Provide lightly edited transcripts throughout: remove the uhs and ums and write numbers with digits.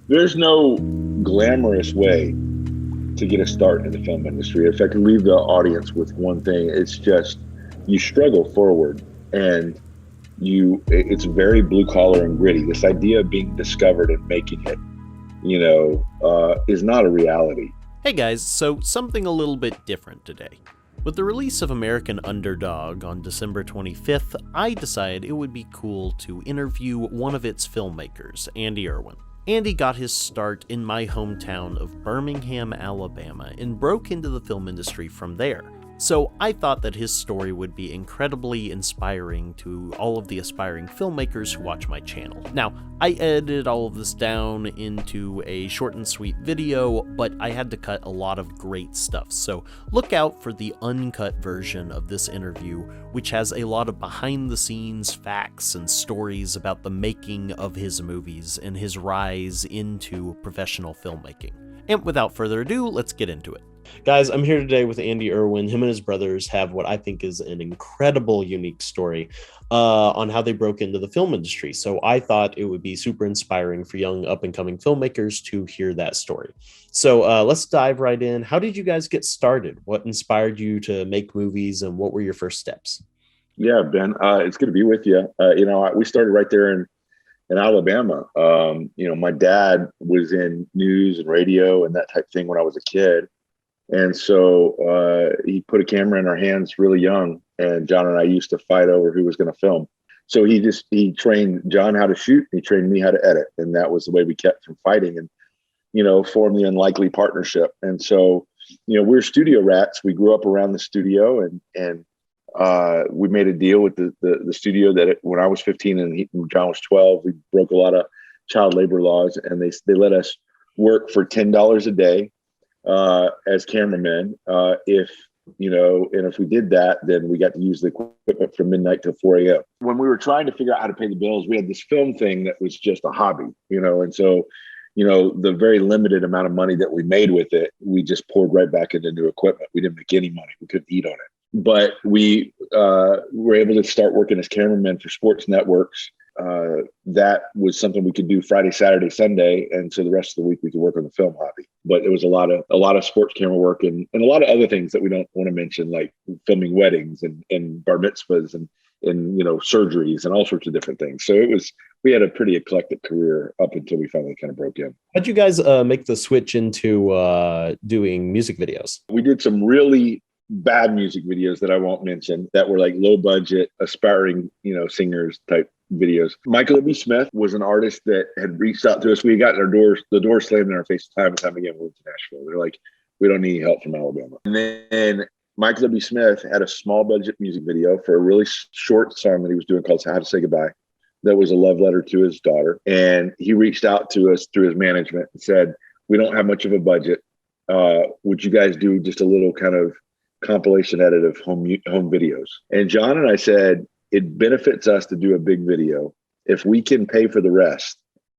there's no glamorous way to get a start in the film industry. If I could leave the audience with one thing, it's just you struggle forward and it's very blue collar and gritty. This idea of being discovered and making it, is not a reality. Hey guys, so something a little bit different today. With the release of American Underdog on December 25th, I decided it would be cool to interview one of its filmmakers, Andy Erwin. Andy got his start in my hometown of Birmingham, Alabama, and broke into the film industry from there. So I thought that his story would be incredibly inspiring to all of the aspiring filmmakers who watch my channel. Now, I edited all of this down into a short and sweet video, but I had to cut a lot of great stuff, so look out for the uncut version of this interview, which has a lot of behind-the-scenes facts and stories about the making of his movies and his rise into professional filmmaking. And without further ado, let's get into it. Guys, I'm here today with Andy Erwin. Him and his brothers have what I think is an incredible, unique story on how they broke into the film industry. So I thought it would be super inspiring for young up-and-coming filmmakers to hear that story. So let's dive right in. How did you guys get started? What inspired you to make movies, and what were your first steps? Yeah, Ben, it's good to be with you. We started right there in Alabama. My dad was in news and radio and that type of thing when I was a kid. And so he put a camera in our hands really young, and John and I used to fight over who was going to film. So he trained John how to shoot. He trained me how to edit. And that was the way we kept from fighting and, formed the unlikely partnership. And so, we're studio rats. We grew up around the studio, and we made a deal with the studio that when I was 15 and John was 12, we broke a lot of child labor laws, and they let us work for $10 a day. As cameramen, if we did that, then we got to use the equipment from midnight till 4 a.m. When we were trying to figure out how to pay the bills, we had this film thing that was just a hobby, and so, the very limited amount of money that we made with it, we just poured right back into new equipment. We didn't make any money. We couldn't eat on it. But we were able to start working as cameramen for sports networks. That was something we could do Friday, Saturday, Sunday, and so the rest of the week we could work on the film hobby. But it was a lot of sports camera work and a lot of other things that we don't want to mention, like filming weddings and bar mitzvahs and surgeries and all sorts of different things. So we had a pretty eclectic career up until we finally kind of broke in. How'd you guys make the switch into doing music videos? We did some really bad music videos that I won't mention that were like low budget, aspiring, singers type videos. Michael W. Smith was an artist that had reached out to us. We got the door slammed in our face time and time again when we went to Nashville. They're like, we don't need any help from Alabama. And then Michael W. Smith had a small budget music video for a really short song that he was doing called How to Say Goodbye. That was a love letter to his daughter. And he reached out to us through his management and said, we don't have much of a budget. Would you guys do just a little kind of compilation edit of home videos? And John and I said, it benefits us to do a big video. If we can pay for the rest,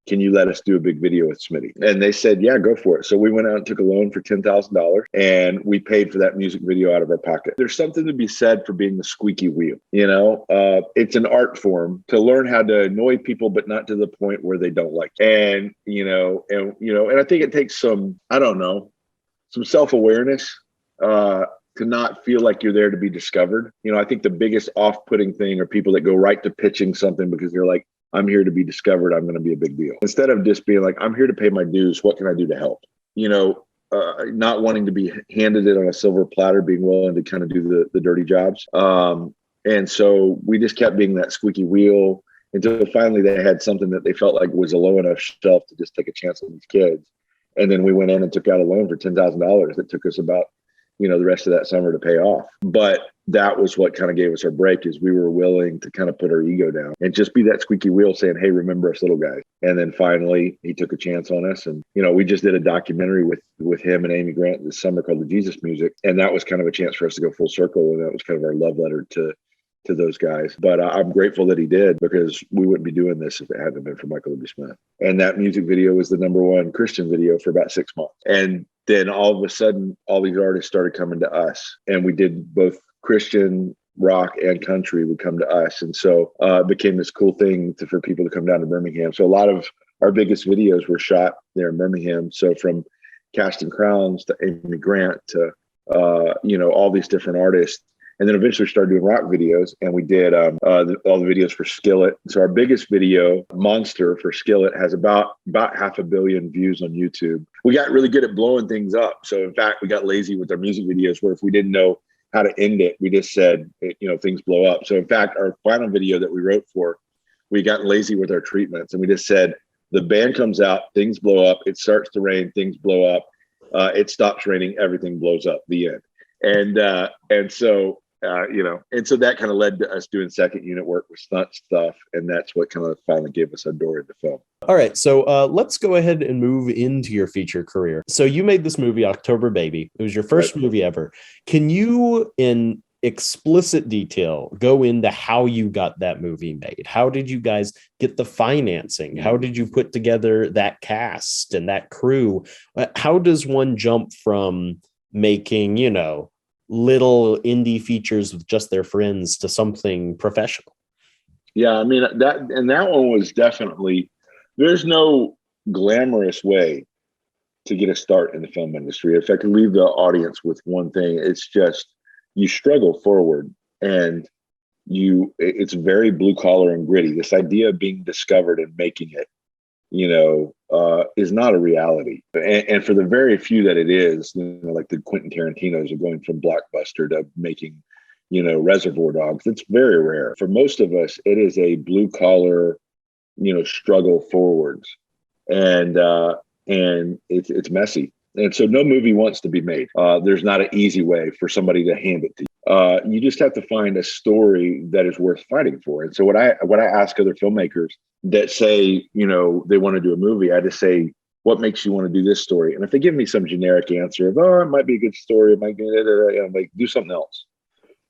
can you let us do a big video with Smitty? And they said, yeah, go for it. So we went out and took a loan for $10,000 and we paid for that music video out of our pocket. There's something to be said for being the squeaky wheel. It's an art form to learn how to annoy people, but not to the point where they don't like it. And I think it takes some self-awareness, to not feel like you're there to be discovered. I think the biggest off-putting thing are people that go right to pitching something because they're like, I'm here to be discovered. I'm going to be a big deal. Instead of just being like, I'm here to pay my dues. What can I do to help? Not wanting to be handed it on a silver platter, being willing to kind of do the dirty jobs. And so we just kept being that squeaky wheel until finally they had something that they felt like was a low enough shelf to just take a chance on these kids. And then we went in and took out a loan for $10,000 that took us about the rest of that summer to pay off. But that was what kind of gave us our break, is we were willing to kind of put our ego down and just be that squeaky wheel saying, hey, remember us little guys. And then finally he took a chance on us. And, we just did a documentary with him and Amy Grant this summer called The Jesus Music. And that was kind of a chance for us to go full circle. And that was kind of our love letter to those guys. But I'm grateful that he did, because we wouldn't be doing this if it hadn't been for Michael W. Smith. And that music video was the #1 Christian video for about 6 months. And then all of a sudden, all these artists started coming to us, and we did both Christian, rock, and country would come to us. And so it became this cool thing for people to come down to Birmingham. So a lot of our biggest videos were shot there in Birmingham. So from Casting Crowns to Amy Grant to, all these different artists. And then eventually started doing rock videos, and we did all the videos for Skillet. So our biggest video, Monster for Skillet, has about 500 million views on YouTube. We got really good at blowing things up. So in fact, we got lazy with our music videos, where if we didn't know how to end it, we just said, things blow up. So in fact, our final video that we wrote for, we got lazy with our treatments, and we just said, the band comes out, things blow up, it starts to rain, things blow up, it stops raining, everything blows up, the end. And so that kind of led to us doing second unit work with stunt stuff. And that's what kind of finally gave us a door into film. All right. So let's go ahead and move into your feature career. So you made this movie, October Baby. It was your first movie ever. Can you, in explicit detail, go into how you got that movie made? How did you guys get the financing? How did you put together that cast and that crew? How does one jump from making, little indie features with just their friends to something professional? Yeah, I mean, that one was definitely, there's no glamorous way to get a start in the film industry. If I could leave the audience with one thing, it's just, you struggle forward, and it's very blue collar and gritty. This idea of being discovered and making it, is not a reality. And for the very few that it is, like the Quentin Tarantinos are going from blockbuster to making, Reservoir Dogs, it's very rare. For most of us, it is a blue collar, struggle forwards, and it's messy. And so no movie wants to be made. There's not an easy way for somebody to hand it to you. You just have to find a story that is worth fighting for. And so what I ask other filmmakers that say, they want to do a movie, I just say, what makes you want to do this story? And if they give me some generic answer of, it might be a good story, it might be, I'm like, do something else.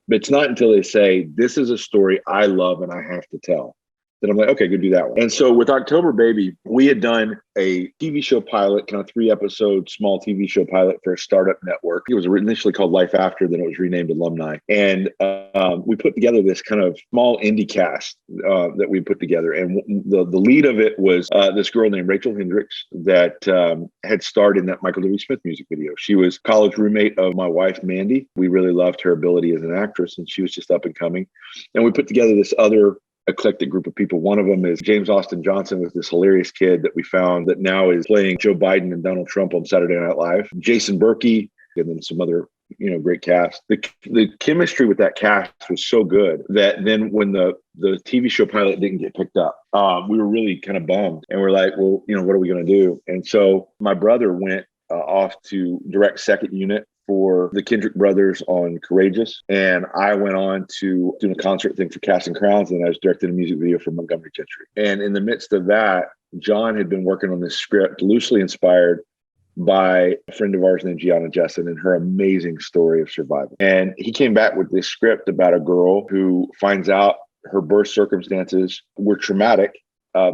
But it's not until they say, this is a story I love and I have to tell, then I'm like, okay, go do that one. And so with October Baby, we had done a TV show pilot, kind of 3-episode small TV show pilot for a startup network. It was initially called Life After, then it was renamed Alumni. And we put together this kind of small indie cast that we put together. And the lead of it was this girl named Rachel Hendricks that had starred in that Michael W. Smith music video. She was college roommate of my wife, Mandy. We really loved her ability as an actress, and she was just up and coming. And we put together this other eclectic group of people. One of them is James Austin Johnson, was this hilarious kid that we found that now is playing Joe Biden and Donald Trump on Saturday Night Live. Jason Berkey, and then some other, great cast. The chemistry with that cast was so good that then when the TV show pilot didn't get picked up, we were really kind of bummed. And we're like, well, what are we going to do? And so my brother went off to direct second unit for the Kendrick brothers on Courageous. And I went on to do a concert thing for Casting Crowns, and I was directing a music video for Montgomery Gentry. And in the midst of that, John had been working on this script loosely inspired by a friend of ours named Gianna Jessen and her amazing story of survival. And he came back with this script about a girl who finds out her birth circumstances were traumatic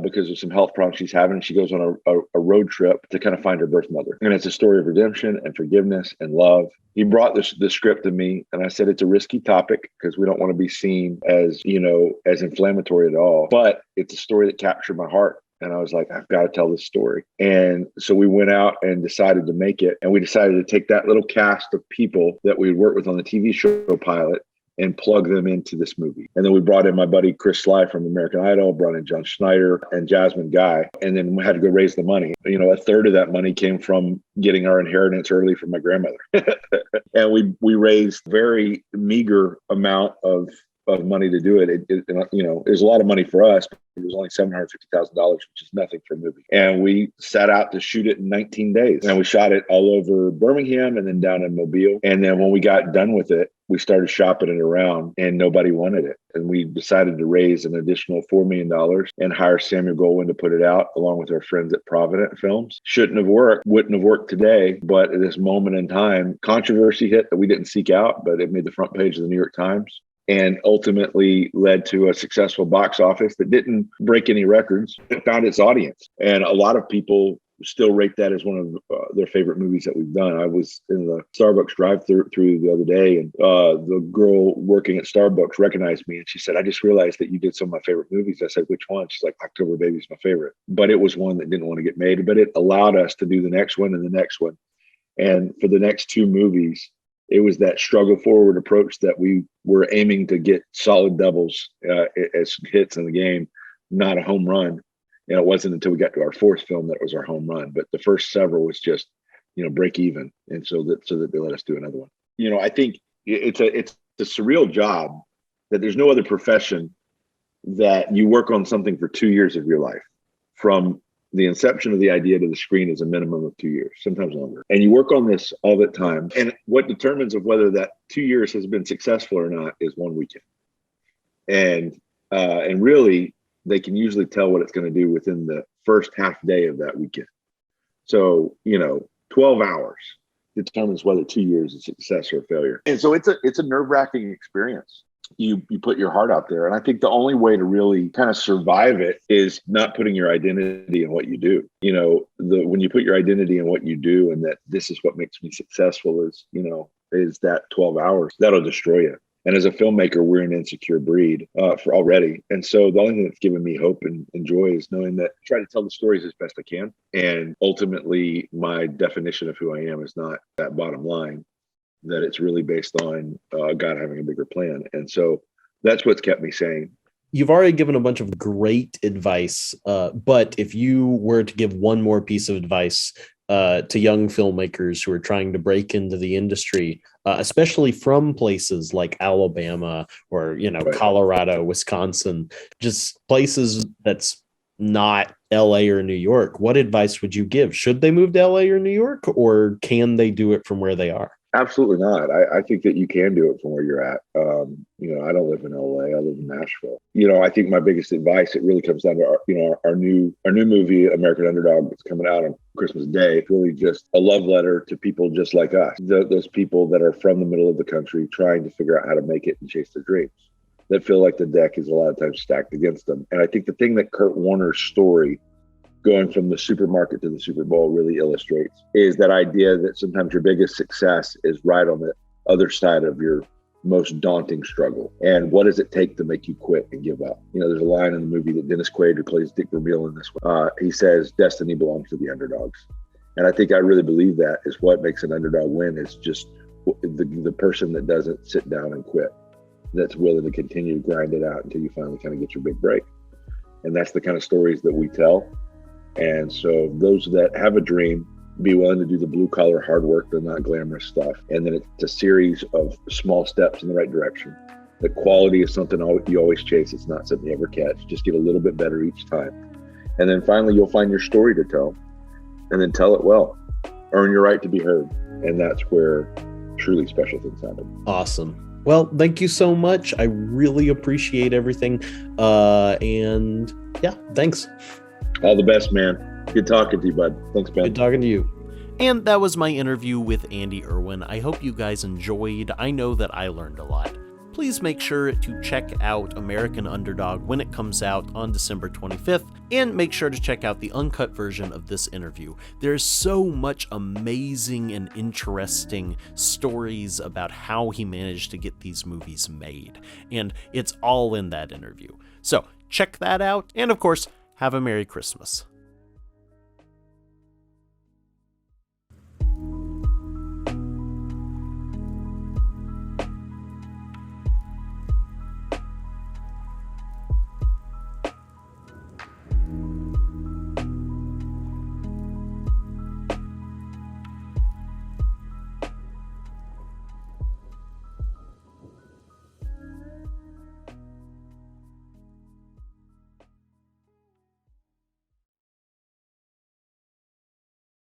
because of some health problems she's having. She goes on a road trip to kind of find her birth mother. And it's a story of redemption and forgiveness and love. He brought this script to me, and I said, it's a risky topic because we don't want to be seen as, as inflammatory at all. But it's a story that captured my heart. And I was like, I've got to tell this story. And so we went out and decided to make it. And we decided to take that little cast of people that we worked with on the TV show pilot and plug them into this movie. And then we brought in my buddy Chris Sly from American Idol, brought in John Schneider and Jasmine Guy, and then we had to go raise the money. A third of that money came from getting our inheritance early from my grandmother. And we raised very meager amount of money to do it. It was a lot of money for us, but it was only $750,000, which is nothing for a movie. And we set out to shoot it in 19 days. And we shot it all over Birmingham and then down in Mobile. And then when we got done with it, we started shopping it around and nobody wanted it. And we decided to raise an additional $4 million and hire Samuel Goldwyn to put it out along with our friends at Provident Films. Shouldn't have worked, wouldn't have worked today. But at this moment in time, controversy hit that we didn't seek out, but it made the front page of the New York Times and ultimately led to a successful box office that didn't break any records. It found its audience. And a lot of people still rate that as one of their favorite movies that we've done. I was in the Starbucks drive-through the other day, and the girl working at Starbucks recognized me, and she said, "I just realized that you did some of my favorite movies." I said, "Which one?" She's like, "October Baby's my favorite." But it was one that didn't want to get made, but it allowed us to do the next one and the next one. And for the next two movies, it was that struggle forward approach that we were aiming to get solid doubles as hits in the game, not a home run. And it wasn't until we got to our fourth film that it was our home run. But the first several was just, break even. And so that they let us do another one. I think it's a surreal job that there's no other profession that you work on something for 2 years of your life. From the inception of the idea to the screen is a minimum of 2 years, sometimes longer. And you work on this all the time. And what determines of whether that 2 years has been successful or not is one weekend. And really, they can usually tell what it's going to do within the first half day of that weekend. So, 12 hours determines whether 2 years is a success or a failure. And so it's a nerve-wracking experience. You put your heart out there. And I think the only way to really kind of survive it is not putting your identity in what you do. When you put your identity in what you do, and that this is what makes me successful, is that 12 hours, that'll destroy you. And as a filmmaker, we're an insecure breed for already. And so the only thing that's given me hope and joy is knowing that I try to tell the stories as best I can. And ultimately, my definition of who I am is not that bottom line, that it's really based on God having a bigger plan. And so that's what's kept me sane. You've already given a bunch of great advice, but if you were to give one more piece of advice to young filmmakers who are trying to break into the industry, especially from places like Alabama or, right, Colorado, Wisconsin, just places that's not LA or New York, what advice would you give? Should they move to LA or New York, or can they do it from where they are? Absolutely not. I think that you can do it from where you're at. I don't live in LA. I live in Nashville. I think my biggest advice, it really comes down to our new movie, American Underdog, that's coming out on Christmas Day. It's really just a love letter to people just like us, those people that are from the middle of the country trying to figure out how to make it and chase their dreams, that feel like the deck is a lot of times stacked against them. And I think the thing that Kurt Warner's story, going from the supermarket to the Super Bowl, really illustrates is that idea that sometimes your biggest success is right on the other side of your most daunting struggle. And what does it take to make you quit and give up? There's a line in the movie that Dennis Quaid, who plays Dick Vermeil in this one, he says, destiny belongs to the underdogs. And I think I really believe that is what makes an underdog win, is just the person that doesn't sit down and quit, that's willing to continue to grind it out until you finally kind of get your big break. And that's the kind of stories that we tell. And so those that have a dream, be willing to do the blue collar hard work, the not glamorous stuff. And then it's a series of small steps in the right direction. The quality is something you always chase. It's not something you ever catch. Just get a little bit better each time. And then finally, you'll find your story to tell, and then tell it well. Earn your right to be heard. And that's where truly special things happen. Awesome. Well, thank you so much. I really appreciate everything. And yeah, thanks. All the best, man. Good talking to you, bud. Thanks, Ben. Good talking to you. And that was my interview with Andy Erwin. I hope you guys enjoyed. I know that I learned a lot. Please make sure to check out American Underdog when it comes out on December 25th, and make sure to check out the uncut version of this interview. There's so much amazing and interesting stories about how he managed to get these movies made, and it's all in that interview. So check that out, and of course, have a Merry Christmas.